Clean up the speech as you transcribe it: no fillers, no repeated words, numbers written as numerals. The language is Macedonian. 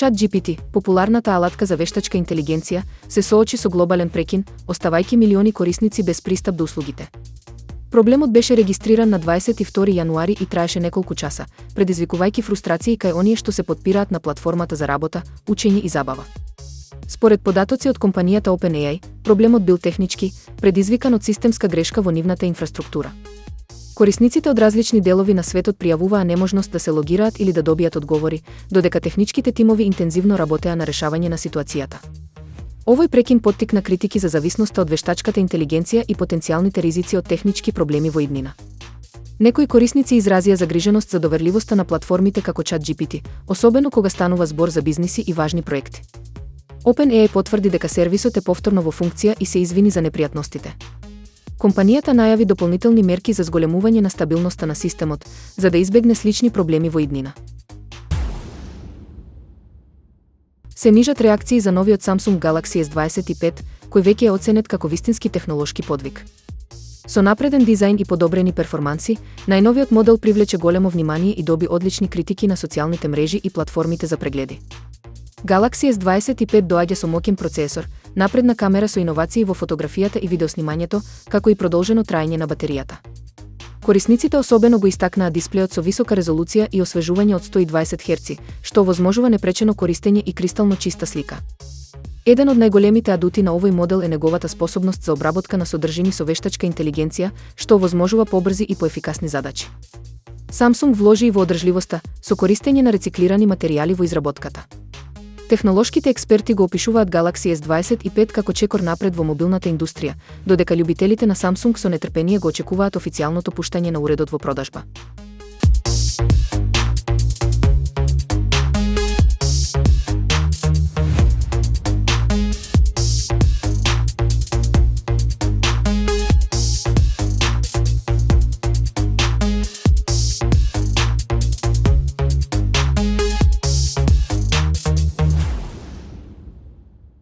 ChatGPT, популарната алатка за вештачка интелигенција, се соочи со глобален прекин, оставајќи милиони корисници без пристап до услугите. Проблемот беше регистриран на 22 јануари и траеше неколку часа, предизвикувајќи фрустрации кај оние што се потпираат на платформата за работа, учење и забава. Според податоци од компанијата OpenAI, проблемот бил технички, предизвикан од системска грешка во нивната инфраструктура. Корисниците од различни делови на светот пријавуваа неможност да се логираат или да добијат одговори, додека техничките тимови интензивно работеа на решавање на ситуацијата. Овој прекин поттикна критики за зависноста од вештачката интелигенција и потенцијалните ризици од технички проблеми во иднина. Некои корисници изразија загриженост за доверливоста на платформите како ChatGPT, особено кога станува збор за бизниси и важни проекти. OpenAI потврди дека сервисот е повторно во функција и се извини за непријатностите. Компанијата најави дополнителни мерки за зголемување на стабилноста на системот, за да избегне слични проблеми во иднина. Се нижат реакции за новиот Samsung Galaxy S25, кој веќе е оценет како вистински технолошки подвиг. Со напреден дизајн и подобрени перформанси, најновиот модел привлече големо внимание и доби одлични критики на социјалните мрежи и платформите за прегледи. Galaxy S25 доаѓа со моќен процесор, напредна камера со иновации во фотографијата и видеоснимањето, како и продолжено траење на батеријата. Корисниците особено го истакнаа дисплеот со висока резолуција и освежување од 120 Hz, што овозможува непречено користење и кристално чиста слика. Еден од најголемите адути на овој модел е неговата способност за обработка на содржини со вештачка интелигенција, што овозможува побрзи и поефикасни задачи. Samsung вложи и во одржливоста, со користење на рециклирани материјали во изработката. Технолошките експерти го опишуваат Galaxy S25 како чекор напред во мобилната индустрија, додека љубителите на Samsung со нетрпение го очекуваат официјалното пуштање на уредот во продажба.